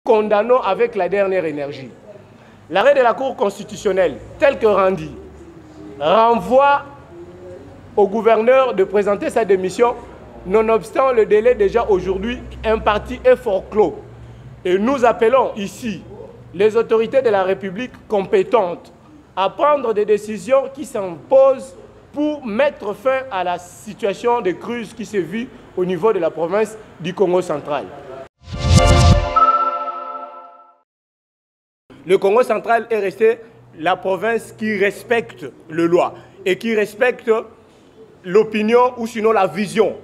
Condamnons avec la dernière énergie. L'arrêt de la Cour constitutionnelle, tel que rendu, renvoie au gouverneur de présenter sa démission, nonobstant le délai déjà aujourd'hui imparti et forclos. Et nous appelons ici les autorités de la République compétentes à prendre des décisions qui s'imposent pour mettre fin à la situation de crise qui se vit au niveau de la province du Congo central. Le Congo central est resté la province qui respecte les lois et qui respecte l'opinion ou sinon la vision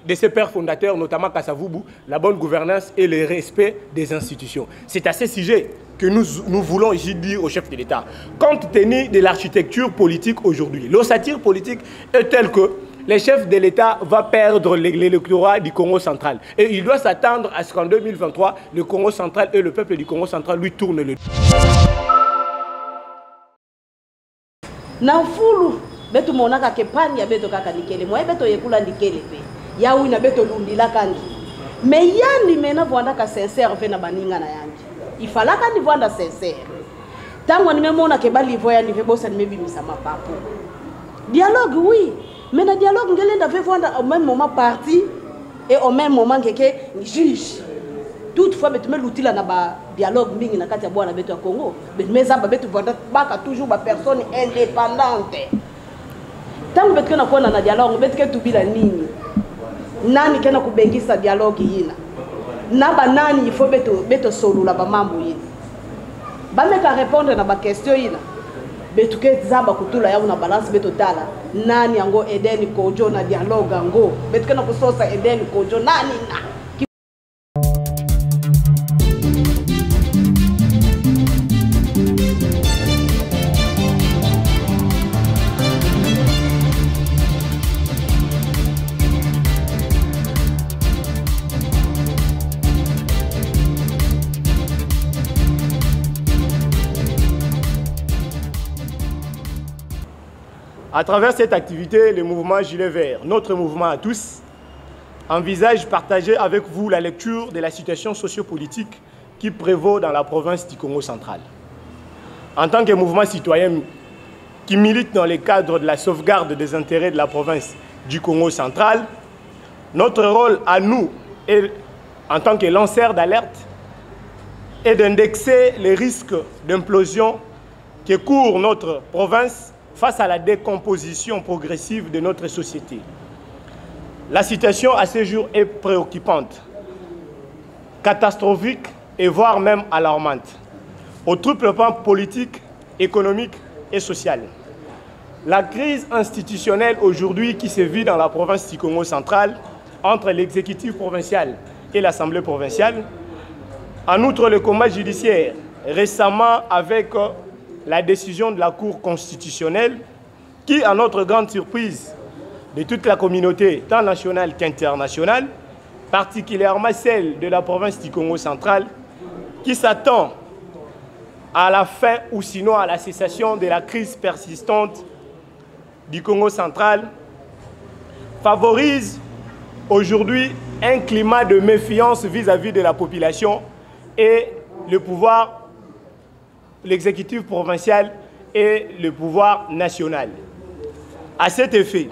de ses pères fondateurs, notamment Kasavubu, la bonne gouvernance et le respect des institutions. C'est à ce sujet que nous voulons ici dire au chef de l'État. Compte tenu de l'architecture politique aujourd'hui, l'ossature politique est telle que le chef de l'État va perdre l'électorat du Congo central. Et il doit s'attendre à ce qu'en 2023, le Congo central et le peuple du Congo central lui tournent le dos. Naufulu betu monaka kepani ya beto kaka nikele moye beto yekula nikele pe ya uina beto lundila kandi me yandi mena vwanda ka sincère ve na baninga na yanji ifala kandi vwanda sincère tango nimemona ke bali voya ni vebosa nimebimisa mapapo dialogue oui mais na dialogue ngelenda ve vwanda au même moment parti et au même moment keke ni juge toutefois betu melutila na ba dialogue mingi na kati ya bwana betu ya Congo betu mezaba betu vwanda baka toujours ba personne indépendante. Tangu betu kena kuona na dialogue betu ke tubila nini nani kena kubengisa dialogue yina na ba nani il faut beto solula ba mambo yina ba meka répondre na ba question yina betu ke zaba kutula ya una balance beto tala nani yango Edeni Kojo na dialogue yango betu kena kusosa Edeni Kojo nani na. À travers cette activité, le mouvement Gilet Vert, notre mouvement à tous, envisage partager avec vous la lecture de la situation sociopolitique qui prévaut dans la province du Congo central. En tant que mouvement citoyen qui milite dans le cadre de la sauvegarde des intérêts de la province du Congo central, notre rôle à nous, en tant que lanceurs d'alerte, est d'indexer les risques d'implosion que court notre province face à la décomposition progressive de notre société. La situation à ce jour est préoccupante, catastrophique et voire même alarmante, au triple plan politique, économique et social. La crise institutionnelle aujourd'hui qui se vit dans la province du Congo central entre l'exécutif provincial et l'Assemblée provinciale, en outre le combat judiciaire récemment avec la décision de la Cour constitutionnelle qui, à notre grande surprise de toute la communauté, tant nationale qu'internationale, particulièrement celle de la province du Congo central, qui s'attend à la fin ou sinon à la cessation de la crise persistante du Congo central, favorise aujourd'hui un climat de méfiance vis-à-vis de la population et le pouvoir, l'exécutif provincial et le pouvoir national. À cet effet,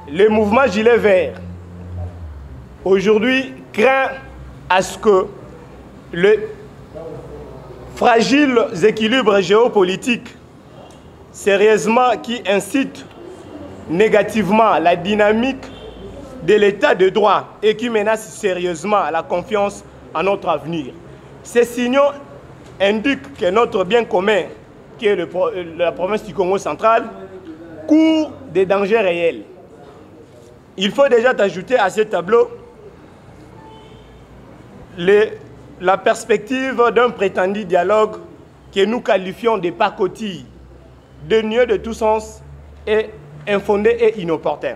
le mouvement Gilet Vert aujourd'hui craint à ce que les fragiles équilibres géopolitiques sérieusement qui incitent négativement la dynamique de l'état de droit et qui menacent sérieusement la confiance en notre avenir. Ces signaux indique que notre bien commun, qui est la province du Congo central, court des dangers réels. Il faut déjà ajouter à ce tableau la perspective d'un prétendu dialogue que nous qualifions de pacotille, dénué de tout sens et infondé et inopportun.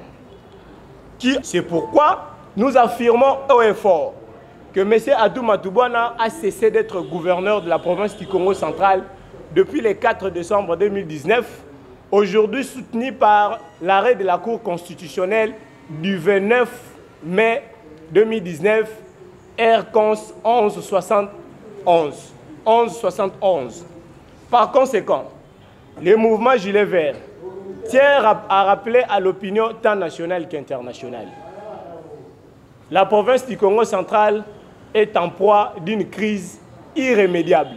C'est pourquoi nous affirmons haut et fort que M. Adou Matoubouana a cessé d'être gouverneur de la province du Congo central depuis le 4 décembre 2019, aujourd'hui soutenu par l'arrêt de la Cour constitutionnelle du 29 mai 2019 R-Cons 1171. Par conséquent, le mouvement Gilet Vert tient à rappeler à l'opinion tant nationale qu'internationale. La province du Congo central est en proie d'une crise irrémédiable.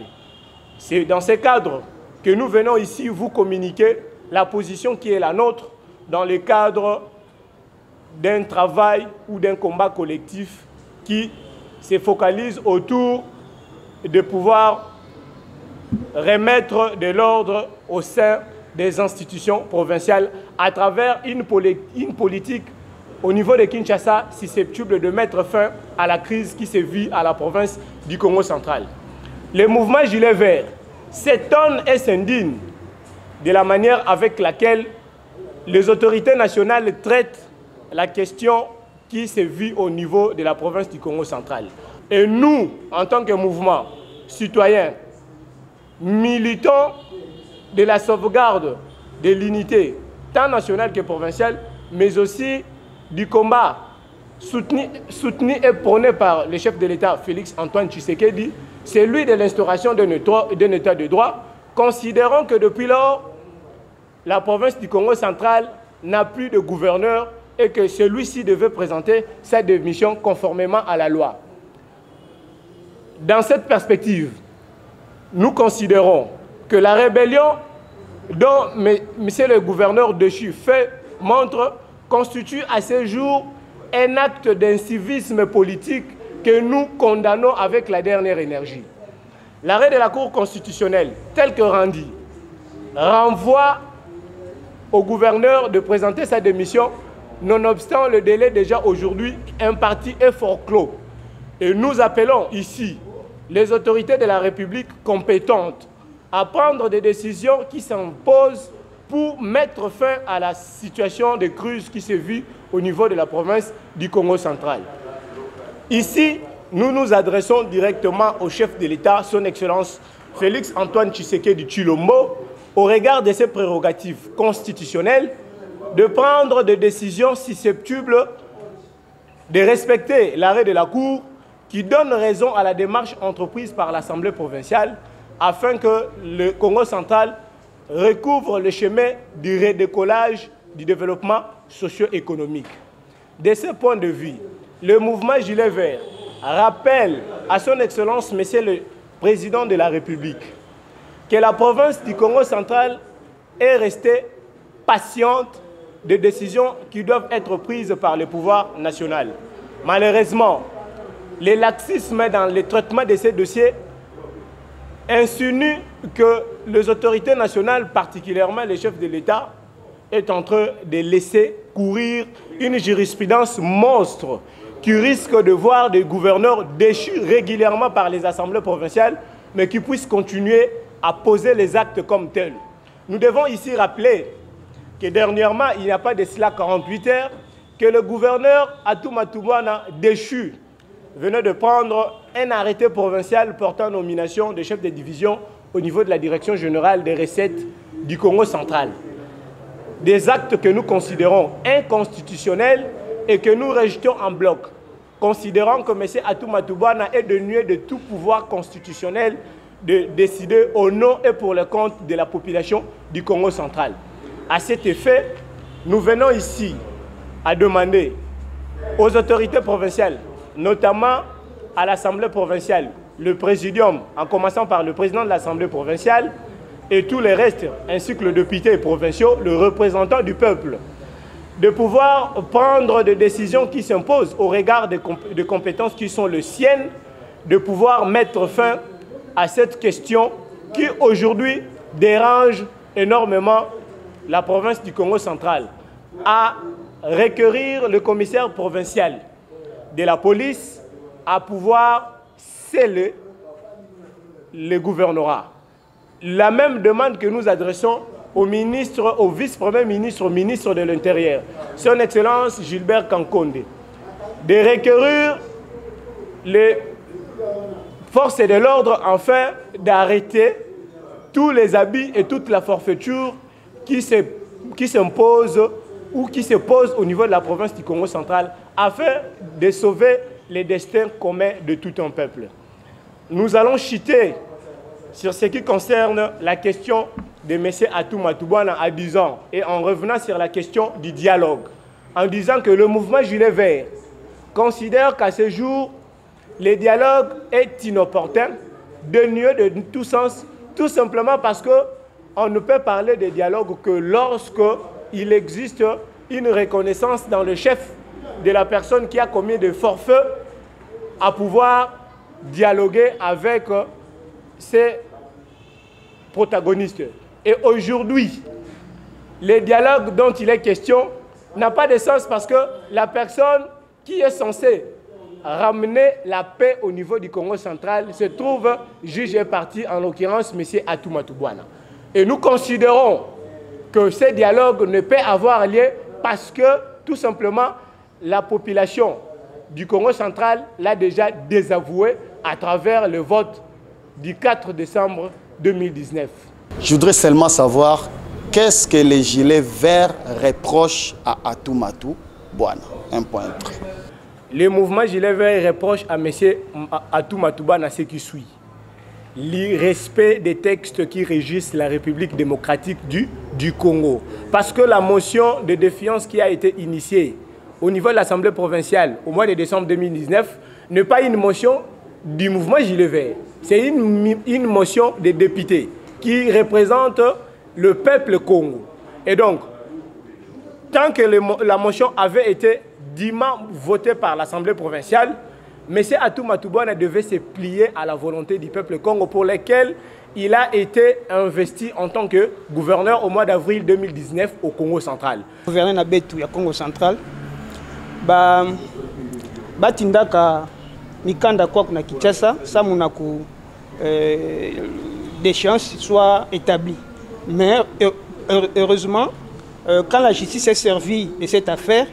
C'est dans ce cadre que nous venons ici vous communiquer la position qui est la nôtre dans le cadre d'un travail ou d'un combat collectif qui se focalise autour de pouvoir remettre de l'ordre au sein des institutions provinciales à travers une politique au niveau de Kinshasa susceptible de mettre fin à la crise qui se vit à la province du Congo central. Le mouvement Gilet Vert s'étonne et s'indigne de la manière avec laquelle les autorités nationales traitent la question qui se vit au niveau de la province du Congo central. Et nous, en tant que mouvement citoyen, militants de la sauvegarde de l'unité, tant nationale que provinciale, mais aussi du combat soutenu et prôné par le chef de l'État, Félix Antoine Tshisekedi, celui de l'instauration d'un État de droit, considérant que depuis lors, la province du Congo central n'a plus de gouverneur et que celui-ci devait présenter sa démission conformément à la loi. Dans cette perspective, nous considérons que la rébellion dont M. le gouverneur déchu constitue à ce jour un acte d'incivisme politique que nous condamnons avec la dernière énergie. L'arrêt de la Cour constitutionnelle, tel que rendu, renvoie au gouverneur de présenter sa démission, nonobstant le délai déjà aujourd'hui imparti et forclos. Et nous appelons ici les autorités de la République compétentes à prendre des décisions qui s'imposent pour mettre fin à la situation de crise qui se vit au niveau de la province du Congo central. Ici, nous nous adressons directement au chef de l'État, son Excellence Félix Antoine Tshisekedi Tshilombo, au regard de ses prérogatives constitutionnelles, de prendre des décisions susceptibles de respecter l'arrêt de la Cour qui donne raison à la démarche entreprise par l'Assemblée provinciale afin que le Congo central recouvre le chemin du redécollage du développement socio-économique. De ce point de vue, le mouvement Gilet Vert rappelle à son Excellence, Monsieur le Président de la République, que la province du Congo central est restée patiente des décisions qui doivent être prises par le pouvoir national. Malheureusement, les laxismes dans le traitement de ces dossiers insinuent que les autorités nationales, particulièrement les chefs de l'État, est en train de laisser courir une jurisprudence monstre qui risque de voir des gouverneurs déchus régulièrement par les assemblées provinciales, mais qui puissent continuer à poser les actes comme tels. Nous devons ici rappeler que dernièrement, il n'y a pas de cela 48 heures, que le gouverneur Atouma Toumana déchu venait de prendre un arrêté provincial portant nomination de chef de division au niveau de la Direction générale des recettes du Congo central. Des actes que nous considérons inconstitutionnels et que nous rejetons en bloc, considérant que M. Atouma Toumana est dénué de tout pouvoir constitutionnel de décider au nom et pour le compte de la population du Congo central. À cet effet, nous venons ici à demander aux autorités provinciales, notamment à l'Assemblée provinciale, le Présidium, en commençant par le président de l'Assemblée provinciale et tous les restes, ainsi que le député provinciaux, le représentant du peuple, de pouvoir prendre des décisions qui s'imposent au regard des compétences qui sont les siennes, de pouvoir mettre fin à cette question qui aujourd'hui dérange énormément la province du Congo central, à requérir le commissaire provincial de la police à pouvoir sceller le gouvernorat. La même demande que nous adressons au ministre, au vice-premier ministre, au ministre de l'Intérieur, son Excellence Gilbert Kankonde, de requérir les forces de l'ordre afin d'arrêter tous les habits et toute la forfaiture qui s'impose ou qui se pose au niveau de la province du Congo central afin de sauver les destins communs de tout un peuple. Nous allons chuter sur ce qui concerne la question de M. Atou Matoubouana à 10 ans et en revenant sur la question du dialogue, en disant que le mouvement Gilet Vert considère qu'à ce jour, le dialogue est inopportun, dénué de tout sens, tout simplement parce qu'on ne peut parler de dialogue que lorsqu'il existe une reconnaissance dans le chef de la personne qui a commis des forfaits à pouvoir dialoguer avec ses protagonistes. Et aujourd'hui, le dialogue dont il est question n'a pas de sens parce que la personne qui est censée ramener la paix au niveau du Congo central se trouve juge et partie, en l'occurrence M. Atou Matoubouana. Et nous considérons que ce dialogue ne peut avoir lieu parce que tout simplement la population du Congo central l'a déjà désavoué à travers le vote du 4 décembre 2019. Je voudrais seulement savoir qu'est-ce que les Gilets Verts reprochent à Atou Matoubouana. Un point. Le mouvement Gilet Vert reproche à M. Atou Matoubouana ce qui suit. L'irrespect des textes qui régissent la République démocratique du Congo. Parce que la motion de défiance qui a été initiée au niveau de l'Assemblée provinciale au mois de décembre 2019 n'est pas une motion du mouvement Gilet Vert. C'est une motion des députés qui représente le peuple Congo. Et donc, tant que la motion avait été dûment votée par l'Assemblée provinciale, M. Atou Matoubouana devait se plier à la volonté du peuple Congo pour lequel il a été investi en tant que gouverneur au mois d'avril 2019 au Congo central. Gouverneur Nabetou ya Congo central, batindaka mikanda kwa kuna Kinshasa, ça munaku d'échéance soit établie. Mais heureusement, quand la justice s'est servie de cette affaire,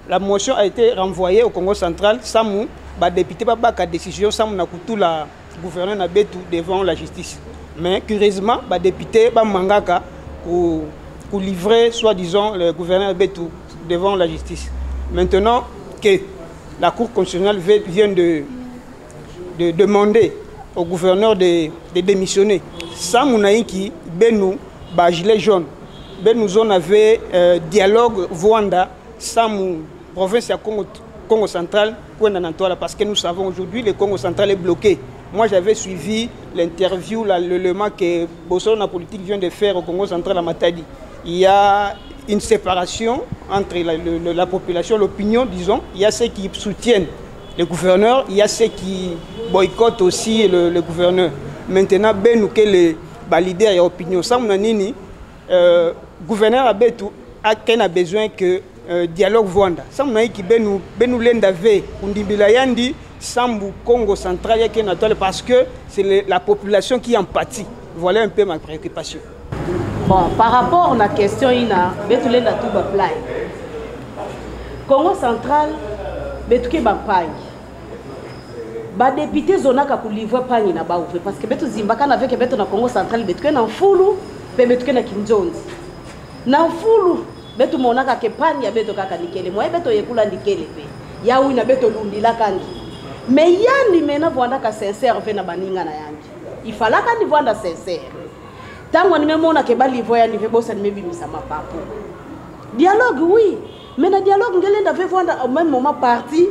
la motion a été renvoyée au Congo central. Samou, député Babaka décision, Samou Nakutu la gouverneur Nabetou devant la justice. Mais curieusement, député Bamangaka pour livrer, soi-disant, le gouverneur Nabetou devant la justice. Maintenant que la Cour constitutionnelle vient de demander au gouverneur de démissionner, Samou Naïki, Benou, gilet jaune, Benou zone avait dialogue Rwanda, Samou, province à Congo central, parce que nous savons aujourd'hui le Congo central est bloqué. Moi j'avais suivi l'interview, l'élément que Bossolo la politique vient de faire au Congo central à Matadi. Il y a une séparation entre la population, l'opinion, disons. Il y a ceux qui soutiennent le gouverneur, il y a ceux qui boycottent aussi le gouverneur. Maintenant, ben que les leaders et opinion, ça mon nini, gouverneur Abetou a besoin que dialogue Rwanda. Ça mon qui benu l'endave, undibilayandi, Sambu Congo central parce que c'est la population qui empathie. Voilà un peu ma préoccupation. Bon, par rapport à la question, il y a Betulenda Touba Play. Congo central, Betuke Bampagne. Ba député zonaka ku livrer pani na ba ouvre parce que betu zimbaka avec betu na Congo central betuke na fulu pe betuke na Kinjonzi. Na fulu betu monaka ke pani ya betu kaka nikele moi betu yekula nikele pe. Ya wi na betu lundi la kandi. Mais yandi mena vwanda ka sincère ve na baninga na yangi. Ifala kandi vwanda sincère. Tango nimemona ke ba livrer ya nive bosa nimebimisa mapapo. Dialogue oui, mais na dialogue ngelenda ve vwanda au même moment parti.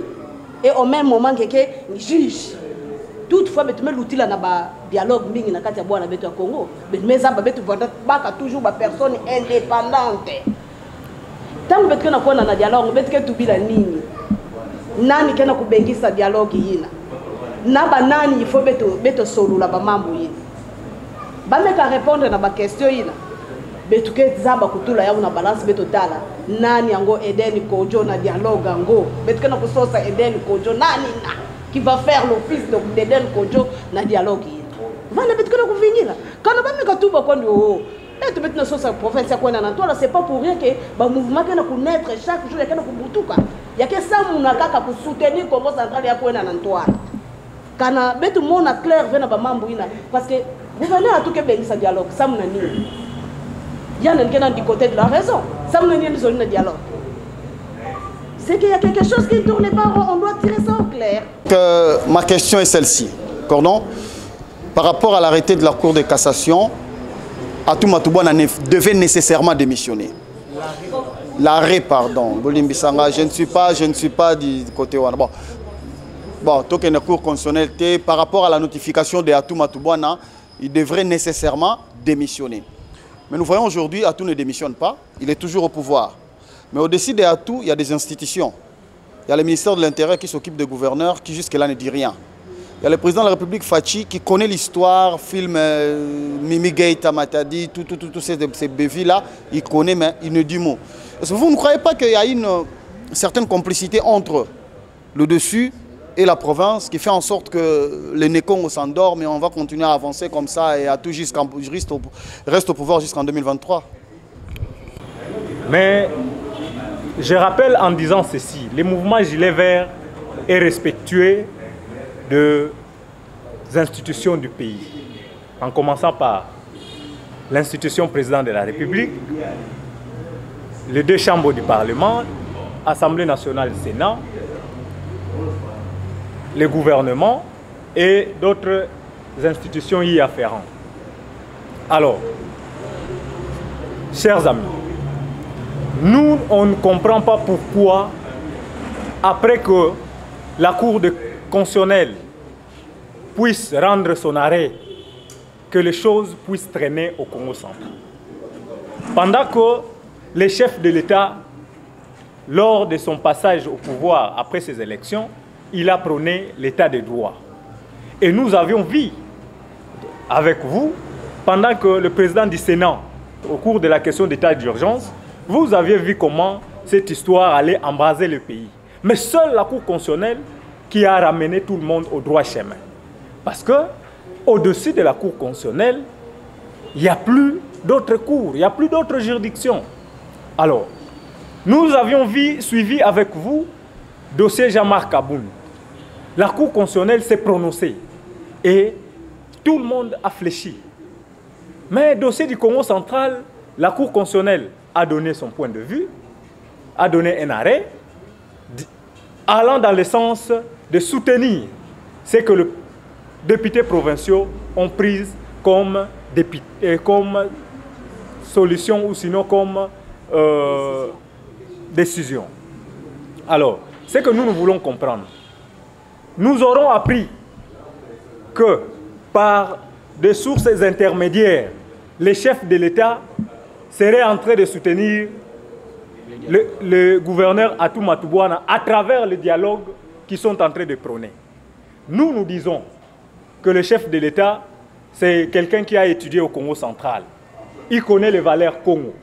Et au même moment que ni juge toutefois betume l'outil là na ba dialogue mingi na kati ya bwana betu ya Congo mais ça betu vanda baka toujours ba personne indépendante tant betu na kona na dialogue betu ke tubila nini nani kena kubengisa dialogue yina na ba nani il faut betu solo la ba mambo yina ba meka répondre na ba question yina betu ke zaba kutula ya una balance betu tala nani yango Eden Kojo na dialogue yango betu ke na kusosa Eden Kojo nani na qui va faire l'office de Eden Kojo na dialogue yina vana betu ke na kuvingira kana ba meka tuba kondi oh et tu betu na sosa province ya kwenda na toi c'est pas pour rien que ba mouvement ke na connaître chaque jour ya ke na kubutuka ya ke samu na kaka ku soutenir Congo central ya kwenda na toi kana betu mona clair vena ba mambo yina parce que gouverneur a tout que bengisa dialogue samu na nini. Il y a du côté de la raison. Ça me dit le dialogue. C'est qu'il y a quelque chose qui ne tourne pas, on doit sincère. Ma question est celle-ci, Cordon. Par rapport à l'arrêté de la Cour de cassation, Atoumata Bouana devait nécessairement démissionner. L'arrêt, pardon. Bolimbisanga, je ne suis pas du côté Wana. Bon, tant qu'il y a une Cour constitutionnelle, par rapport à la notification de Atoumata Bouana, il devrait nécessairement démissionner. Mais nous voyons aujourd'hui, Atou ne démissionne pas, il est toujours au pouvoir. Mais au-dessus de Atou, il y a des institutions. Il y a le ministère de l'Intérieur qui s'occupe des gouverneurs, qui jusque-là ne dit rien. Il y a le président de la République, Fachi, qui connaît l'histoire, film Mimi Gay, Tamatadi, tous ces bévis-là, il connaît, mais il ne dit mot. Est-ce que vous ne croyez pas qu'il y a une certaine complicité entre le dessus et la province qui fait en sorte que les Nécongos s'endorment et on va continuer à avancer comme ça et à tout reste au pouvoir jusqu'en 2023? Mais je rappelle en disant ceci, le mouvement Gilet Vert est respectueux des institutions du pays, en commençant par l'institution président de la République, les deux chambres du Parlement, Assemblée nationale et Sénat, le gouvernement et d'autres institutions y afférentes. Alors, chers amis, nous, on ne comprend pas pourquoi, après que la Cour constitutionnelle puisse rendre son arrêt, que les choses puissent traîner au Congo central. Pendant que le chef de l'État, lors de son passage au pouvoir après ces élections, il a prôné l'état de droit. Et nous avions vu avec vous, pendant que le président du Sénat, au cours de la question d'état d'urgence, vous aviez vu comment cette histoire allait embraser le pays. Mais seule la Cour constitutionnelle qui a ramené tout le monde au droit chemin. Parce que, au-dessus de la Cour constitutionnelle, il n'y a plus d'autres cours, il n'y a plus d'autres juridictions. Alors, nous avions suivi avec vous le dossier Jean-Marc Aboun. La Cour constitutionnelle s'est prononcée et tout le monde a fléchi. Mais le dossier du Congo central, la Cour constitutionnelle a donné son point de vue, a donné un arrêt, allant dans le sens de soutenir ce que les députés provinciaux ont pris comme solution ou sinon comme décision. Alors, ce que nous voulons comprendre, nous aurons appris que par des sources intermédiaires, les chefs de l'État seraient en train de soutenir le gouverneur Atoumata Bouana à travers le dialogue qu'ils sont en train de prôner. Nous disons que le chef de l'État, c'est quelqu'un qui a étudié au Congo central. Il connaît les valeurs Congo.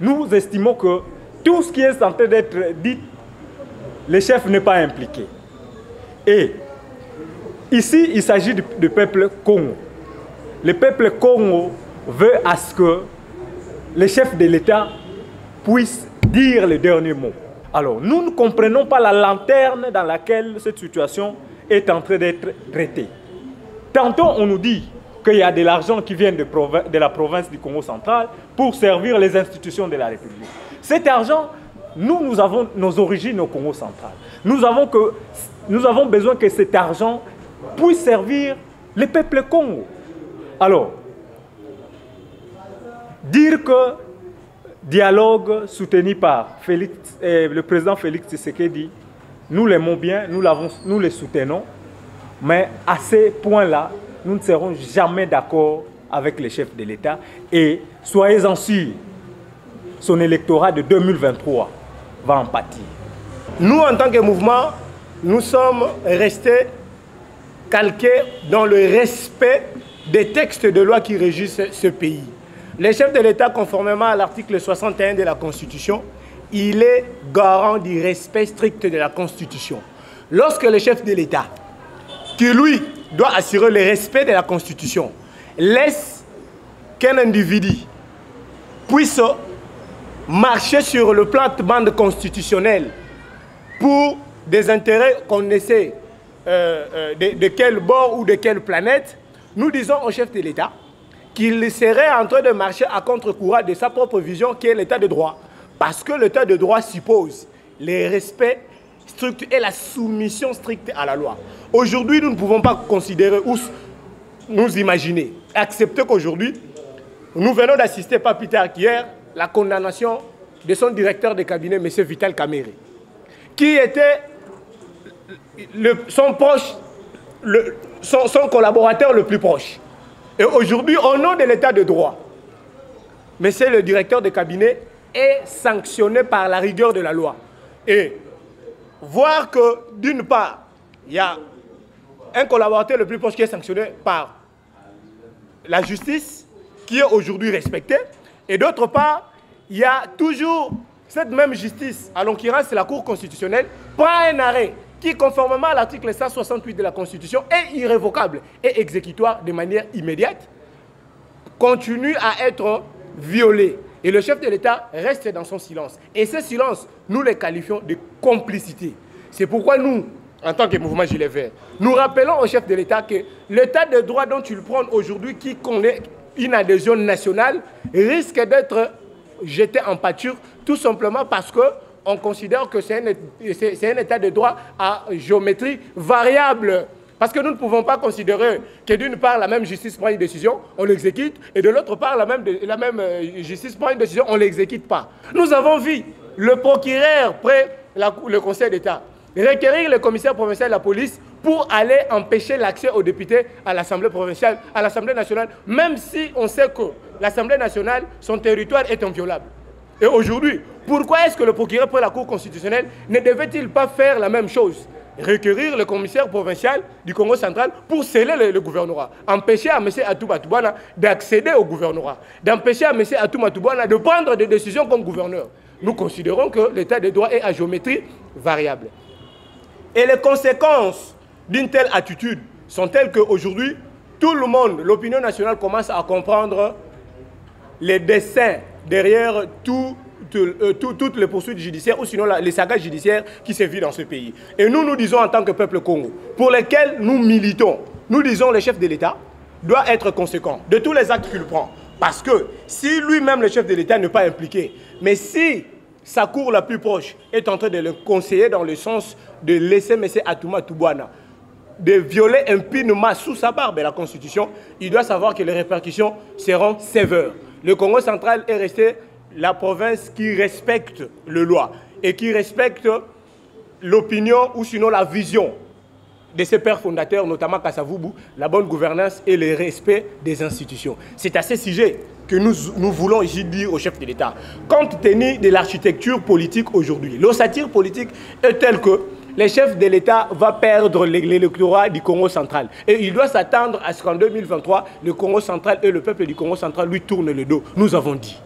Nous estimons que tout ce qui est en train d'être dit, le chef n'est pas impliqué. Et ici, il s'agit du peuple Congo. Le peuple Congo veut à ce que les chefs de l'État puissent dire le dernier mot. Alors, nous ne comprenons pas la lanterne dans laquelle cette situation est en train d'être traitée. Tantôt, on nous dit qu'il y a de l'argent qui vient de la province du Congo central pour servir les institutions de la République. Cet argent, nous avons nos origines au Congo central. Nous avons besoin que cet argent puisse servir le peuple Congo. Alors, dire que dialogue soutenu par le président Félix Tshisekedi, nous l'aimons bien, nous le soutenons, mais à ces points-là, nous ne serons jamais d'accord avec les chefs de l'État et soyez-en sûrs, son électorat de 2023 va en pâtir. Nous, en tant que mouvement, nous sommes restés calqués dans le respect des textes de loi qui régissent ce pays. Les chefs de l'État, conformément à l'article 61 de la Constitution, il est garant du respect strict de la Constitution. Lorsque le chef de l'État, qui lui doit assurer le respect de la Constitution, laisse qu'un individu puisse marcher sur le plate-bande constitutionnel pour des intérêts qu'on ne sait de quel bord ou de quelle planète, nous disons au chef de l'État qu'il serait en train de marcher à contre-courant de sa propre vision qui est l'état de droit. Parce que l'état de droit suppose le respect stricte et la soumission stricte à la loi. Aujourd'hui, nous ne pouvons pas considérer ou nous imaginer, accepter qu'aujourd'hui, nous venons d'assister, pas plus tard qu'hier, la condamnation de son directeur de cabinet, M. Vital Kamerhe, qui était son proche, son collaborateur le plus proche. Et aujourd'hui, au nom de l'état de droit, M. le directeur de cabinet est sanctionné par la rigueur de la loi. Et voir que, d'une part, il y a un collaborateur le plus proche qui est sanctionné par la justice, qui est aujourd'hui respectée, et d'autre part, il y a toujours cette même justice, à l'occurrence la Cour constitutionnelle, prend un arrêt qui, conformément à l'article 168 de la Constitution, est irrévocable et exécutoire de manière immédiate, continue à être violé. Et le chef de l'État reste dans son silence. Et ce silence, nous le qualifions de complicité. C'est pourquoi nous, en tant que mouvement Gilets Verts, nous rappelons au chef de l'État que l'état de droit dont il prend aujourd'hui, qui connaît une adhésion nationale, risque d'être jeté en pâture, tout simplement parce qu'on considère que c'est un état de droit à géométrie variable. Parce que nous ne pouvons pas considérer que d'une part, la même justice prend une décision, on l'exécute, et de l'autre part, la même justice prend une décision, on ne l'exécute pas. Nous avons vu le procureur près le Conseil d'État requérir le commissaire provincial de la police pour aller empêcher l'accès aux députés à l'Assemblée provinciale, à l'Assemblée nationale, même si on sait que l'Assemblée nationale, son territoire est inviolable. Et aujourd'hui, pourquoi est-ce que le procureur près la Cour constitutionnelle ne devait-il pas faire la même chose? Requérir le commissaire provincial du Congo central pour sceller le gouvernorat, empêcher à M. Atouma Toubana d'accéder au gouvernorat, d'empêcher à M. Atouma Toubana de prendre des décisions comme gouverneur. Nous considérons que l'état de droit est à géométrie variable. Et les conséquences d'une telle attitude sont telles qu'aujourd'hui, tout le monde, l'opinion nationale commence à comprendre les desseins derrière toutes les poursuites judiciaires ou sinon les sagas judiciaires qui se vivent dans ce pays. Et nous disons en tant que peuple Congo, pour lesquels nous militons, nous disons le chef de l'État doit être conséquent de tous les actes qu'il prend. Parce que si lui-même, le chef de l'État, n'est pas impliqué, mais si sa cour la plus proche est en train de le conseiller dans le sens de laisser M. Atouma Toubana de violer impunément sous sa barbe la Constitution, il doit savoir que les répercussions seront sévères. Le Congo central est resté la province qui respecte le loi et qui respecte l'opinion ou sinon la vision de ses pères fondateurs, notamment Kasavubu, la bonne gouvernance et le respect des institutions. C'est à ce sujet que nous voulons ici dire au chef de l'État. Compte tenu de l'architecture politique aujourd'hui, l'ossature politique est telle que le chef de l'État va perdre l'électorat du Congo central. Et il doit s'attendre à ce qu'en 2023, le Congo central et le peuple du Congo central lui tournent le dos. Nous avons dit.